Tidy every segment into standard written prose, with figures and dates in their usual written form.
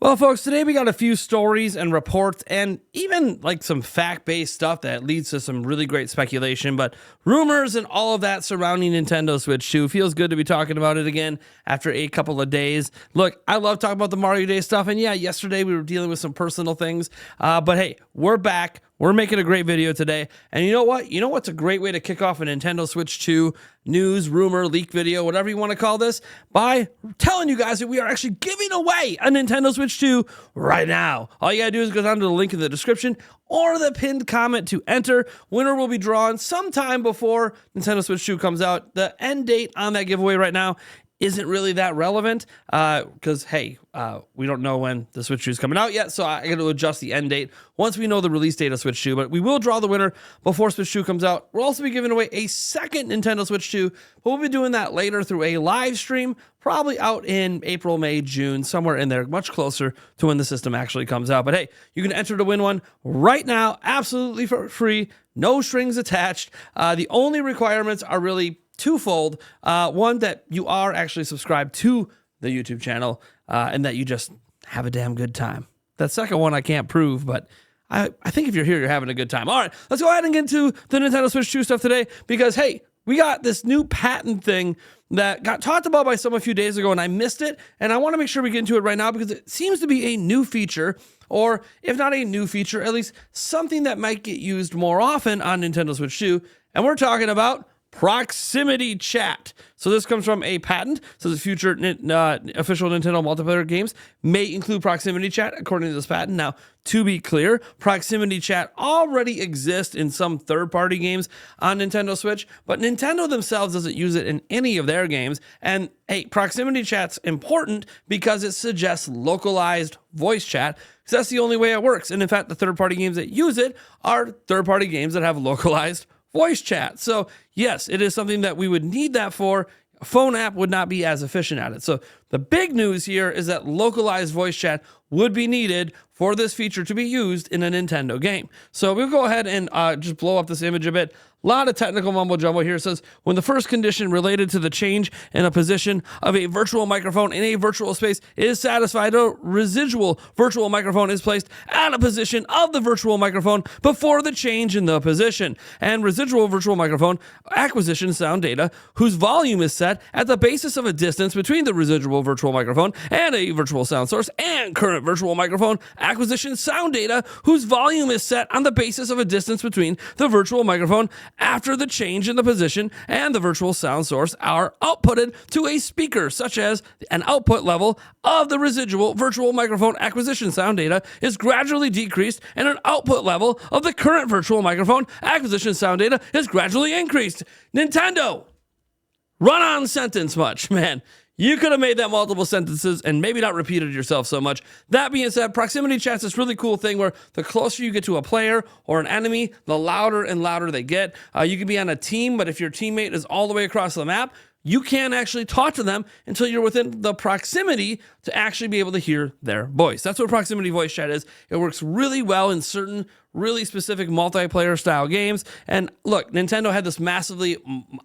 Well, folks, today we got a few stories and reports and even like some fact-based stuff that leads to some really great speculation, but rumors and all of that surrounding Nintendo Switch 2. Feels good to be talking about it again after a couple of days. Look, I love talking about the Mario Day stuff, and yeah, yesterday we were dealing with some personal things, but hey, we're back. We're making a great video today. And you know what? You know what's a great way to kick off a Nintendo Switch 2 news, rumor, leak video, whatever you want to call this? By telling you guys that we are actually giving away a Nintendo Switch 2 right now. All you got to do is go down to the link in the description or the pinned comment to enter. Winner will be drawn sometime before Nintendo Switch 2 comes out. The end date on that giveaway right now isn't really that relevant because, hey, we don't know when the Switch 2 is coming out yet, so I got to adjust the end date once we know the release date of Switch 2, but we will draw the winner before Switch 2 comes out. We'll also be giving away a second Nintendo Switch 2, but we'll be doing that later through a live stream, probably out in April, May, June, somewhere in there, much closer to when the system actually comes out. But hey, you can enter to win one right now, absolutely for free, no strings attached. The only requirements are really twofold. One, that you are actually subscribed to the YouTube channel and that you just have a damn good time. That second one I can't prove, but I think if you're here, you're having a good time. All right, let's go ahead and get into the Nintendo Switch 2 stuff today because, hey, we got this new patent thing that got talked about by someone a few days ago and I missed it, and I want to make sure we get into it right now because it seems to be a new feature, or if not a new feature, at least something that might get used more often on Nintendo Switch 2, and we're talking about proximity chat. So this comes from a patent. So the future official Nintendo multiplayer games may include proximity chat according to this patent. Now, to be clear, proximity chat already exists in some third-party games on Nintendo Switch, but Nintendo themselves doesn't use it in any of their games. And hey, proximity chat's important because it suggests localized voice chat, because that's the only way it works. And in fact, the third-party games that use it are third-party games that have localized voice chat. So yes, it is something that we would need that for. A phone app would not be as efficient at it. So the big news here is that localized voice chat would be needed for this feature to be used in a Nintendo game. So we'll go ahead and just blow up this image a bit. A lot of technical mumbo jumbo here. It says, when the first condition related to the change in a position of a virtual microphone in a virtual space is satisfied, a residual virtual microphone is placed at a position of the virtual microphone before the change in the position. And residual virtual microphone acquisition sound data whose volume is set at the basis of a distance between the residual virtual microphone and a virtual sound source, and current virtual microphone acquisition sound data whose volume is set on the basis of a distance between the virtual microphone after the change in the position and the virtual sound source are outputted to a speaker, such as an output level of the residual virtual microphone acquisition sound data is gradually decreased and an output level of the current virtual microphone acquisition sound data is gradually increased. Nintendo, run-on sentence much, man. You could have made that multiple sentences and maybe not repeated yourself so much. That being said, proximity chat's this really cool thing where the closer you get to a player or an enemy, the louder and louder they get. You can be on a team, but if your teammate is all the way across the map, you can't actually talk to them until you're within the proximity to actually be able to hear their voice. That's what proximity voice chat is. It works really well in certain really specific multiplayer style games. And look, Nintendo had this massively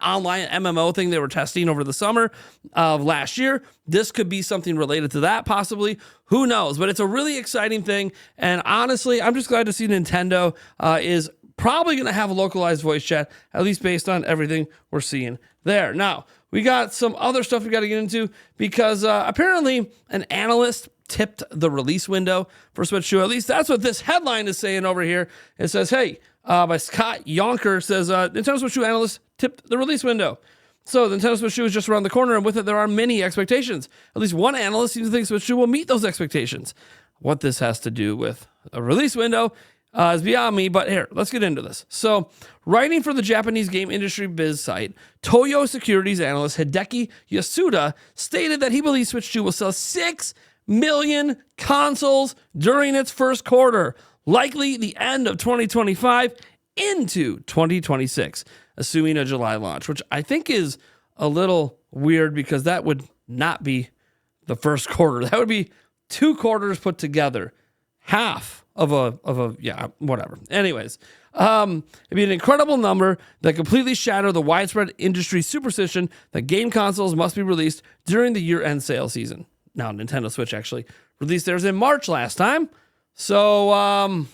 online MMO thing they were testing over the summer of last year. This could be something related to that, possibly. Who knows? But it's a really exciting thing. And honestly, I'm just glad to see Nintendo is probably going to have a localized voice chat, at least based on everything we're seeing there. Now, we got some other stuff we got to get into because apparently an analyst tipped the release window for Switch 2. At least that's what this headline is saying over here. It says, hey, by Scott Yonker, says, Nintendo Switch 2 analyst tipped the release window. So the Nintendo Switch 2 is just around the corner, and with it, there are many expectations. At least one analyst seems to think Switch 2 will meet those expectations. What this has to do with a release window is beyond me, but here, let's get into this. So, writing for the Japanese game industry biz site, Toyo Securities analyst Hideki Yasuda stated that he believes Switch 2 will sell 6 million consoles during its first quarter, likely the end of 2025 into 2026, assuming a July launch, which I think is a little weird because that would not be the first quarter. That would be 2 quarters put together, half of a yeah, whatever. Anyways, it'd be an incredible number that completely shatter the widespread industry superstition that game consoles must be released during the year-end sale season. Now, Nintendo Switch actually released theirs in March last time. So I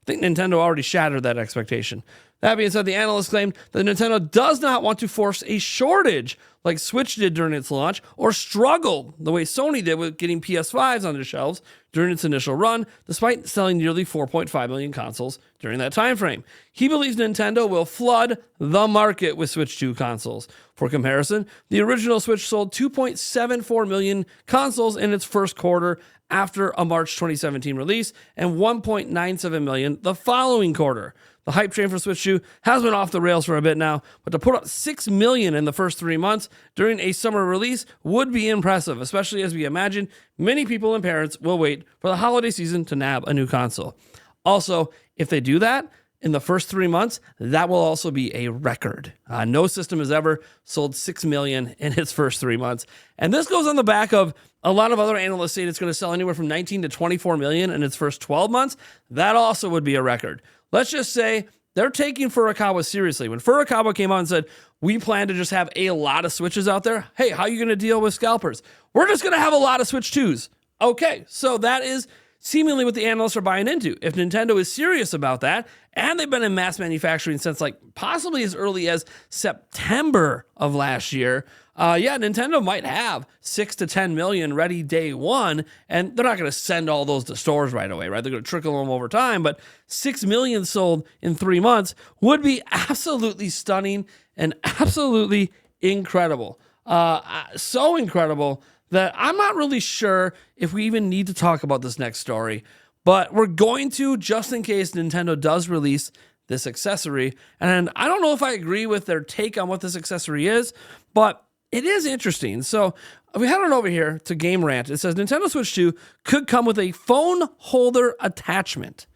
think Nintendo already shattered that expectation. That being said, the analyst claimed that Nintendo does not want to force a shortage like Switch did during its launch, or struggled the way Sony did with getting PS5s on the shelves during its initial run, despite selling nearly 4.5 million consoles during that time frame. He believes Nintendo will flood the market with Switch 2 consoles. For comparison, the original Switch sold 2.74 million consoles in its first quarter after a March 2017 release, and 1.97 million the following quarter. The hype train for Switch 2 has been off the rails for a bit now, but to put up 6 million in the first 3 months during a summer release would be impressive, especially as we imagine many people and parents will wait for the holiday season to nab a new console. Also, if they do that in the first 3 months, that will also be a record. No system has ever sold 6 million in its first 3 months. And this goes on the back of a lot of other analysts saying it's going to sell anywhere from 19 to 24 million in its first 12 months. That also would be a record. Let's just say they're taking Furukawa seriously. When Furukawa came out and said, we plan to just have a lot of Switches out there. Hey, how are you going to deal with scalpers? We're just going to have a lot of Switch 2s. Okay, so that is seemingly what the analysts are buying into. If Nintendo is serious about that, and they've been in mass manufacturing since like possibly as early as September of last year, Nintendo might have 6 to 10 million ready day one, and they're not going to send all those to stores right away, right? They're going to trickle them over time, but 6 million sold in 3 months would be absolutely stunning and absolutely incredible. So incredible that I'm not really sure if we even need to talk about this next story, but we're going to, just in case Nintendo does release this accessory. And I don't know if I agree with their take on what this accessory is, but it is interesting. So we head on over here to Game Rant. It says Nintendo Switch 2 could come with a phone holder attachment.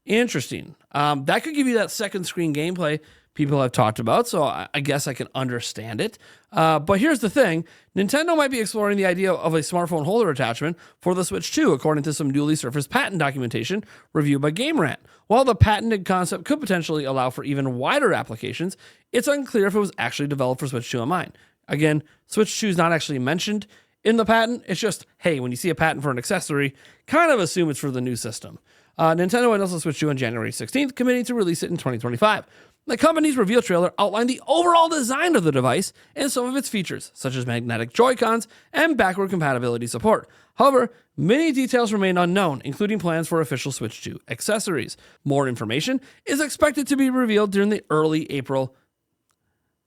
Interesting. That could give you that second screen gameplay people have talked about, so I guess I can understand it. But here's the thing. Nintendo might be exploring the idea of a smartphone holder attachment for the Switch 2, according to some newly surfaced patent documentation reviewed by Game Rant. While the patented concept could potentially allow for even wider applications, it's unclear if it was actually developed for Switch 2 in mind. Again, Switch 2 is not actually mentioned in the patent. It's just, hey, when you see a patent for an accessory, kind of assume it's for the new system. Nintendo announced the Switch 2 on January 16th, committing to release it in 2025. The company's reveal trailer outlined the overall design of the device and some of its features, such as magnetic Joy-Cons and backward compatibility support. However, many details remain unknown, including plans for official Switch 2 accessories. More information is expected to be revealed during the early April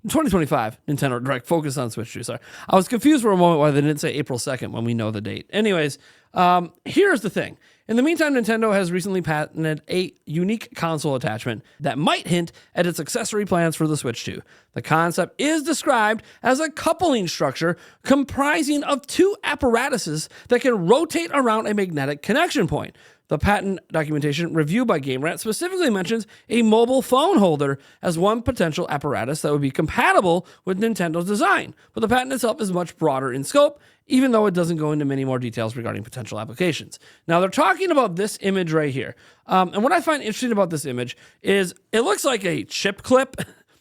2025 Nintendo Direct focus on Switch 2. Sorry. I was confused for a moment why they didn't say April 2nd when we know the date. Anyways, here's the thing. In the meantime, Nintendo has recently patented a unique console attachment that might hint at its accessory plans for the Switch 2. The concept is described as a coupling structure comprising of 2 apparatuses that can rotate around a magnetic connection point. The patent documentation reviewed by Game Rant specifically mentions a mobile phone holder as one potential apparatus that would be compatible with Nintendo's design, but the patent itself is much broader in scope, even though it doesn't go into many more details regarding potential applications. Now, they're talking about this image right here, and what I find interesting about this image is it looks like a chip clip.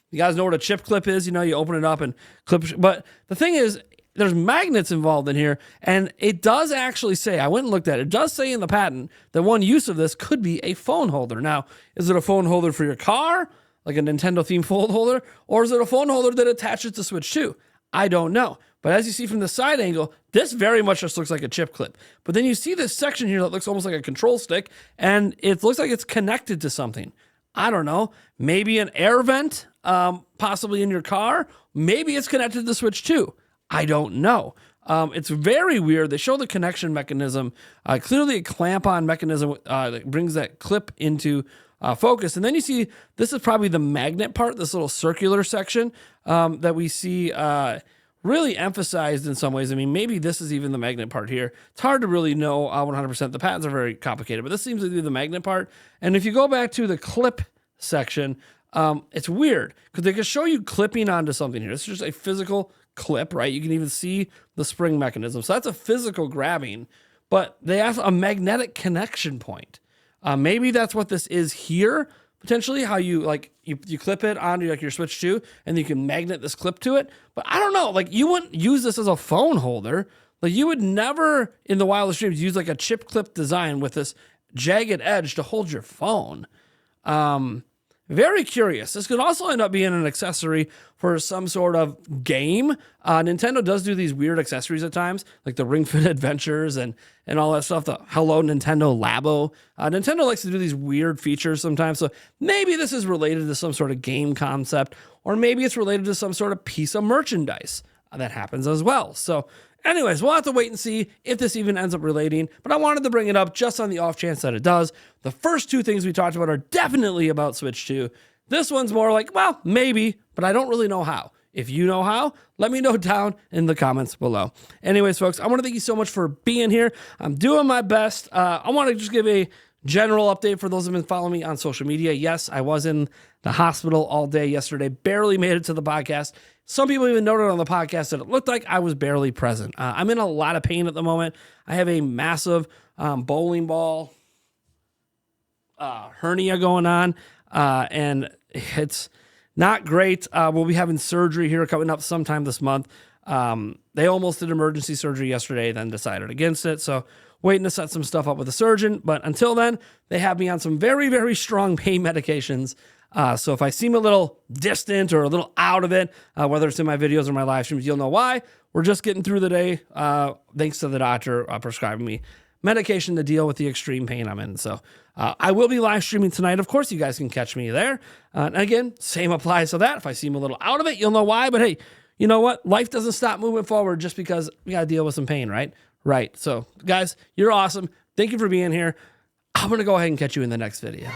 You guys know what a chip clip is? You know, you open it up and clip, but the thing is, there's magnets involved in here, and it does actually say, I went and looked at it, it does say in the patent that one use of this could be a phone holder. Now, is it a phone holder for your car, like a Nintendo-themed phone holder, or is it a phone holder that attaches to Switch 2? I don't know. But as you see from the side angle, this very much just looks like a chip clip. But then you see this section here that looks almost like a control stick, and it looks like it's connected to something. I don't know, maybe an air vent, possibly in your car. Maybe it's connected to Switch 2. I don't know. It's very weird. They show the connection mechanism, clearly a clamp-on mechanism that brings that clip into focus. And then you see, this is probably the magnet part, this little circular section that we see really emphasized in some ways. I mean, maybe this is even the magnet part here. It's hard to really know 100%. The patents are very complicated, but this seems to be the magnet part. And if you go back to the clip section, it's weird because they can show you clipping onto something here. It's just a physical clip, right? You can even see the spring mechanism. So that's a physical grabbing, but they have a magnetic connection point. Maybe that's what this is here, potentially, how you clip it onto like your Switch 2 and you can magnet this clip to it. But I don't know, like you wouldn't use this as a phone holder. Like you would never in the wildest dreams use like a chip clip design with this jagged edge to hold your phone. Very curious. This could also end up being an accessory for some sort of game. Nintendo does do these weird accessories at times, like the Ring Fit Adventures and all that stuff, the Hello Nintendo Labo. Nintendo likes to do these weird features sometimes, so maybe this is related to some sort of game concept, or maybe it's related to some sort of piece of merchandise that happens as well. So anyways, we'll have to wait and see if this even ends up relating, but I wanted to bring it up just on the off chance that it does. The first two things we talked about are definitely about Switch 2. This one's more like, well, maybe, but I don't really know how. If you know how, let me know down in the comments below. Anyways, folks, I want to thank you so much for being here. I'm doing my best. I want to just give a general update for those who have been following me on social media. Yes, I was in the hospital all day yesterday, barely made it to the podcast. Some people even noted on the podcast that it looked like I was barely present. I'm in a lot of pain at the moment. I have a massive bowling ball hernia going on, and it's not great. We'll be having surgery here coming up sometime this month. They almost did emergency surgery yesterday, then decided against it. So waiting to set some stuff up with a surgeon. But until then, they have me on some very, very strong pain medications. So if I seem a little distant or a little out of it, whether it's in my videos or my live streams, you'll know why. We're just getting through the day, thanks to the doctor prescribing me medication to deal with the extreme pain I'm in. So I will be live streaming tonight. Of course, you guys can catch me there. And again, same applies to that. If I seem a little out of it, you'll know why. But hey, you know what? Life doesn't stop moving forward just because we got to deal with some pain, right? Right. So guys, you're awesome. Thank you for being here. I'm going to go ahead and catch you in the next video.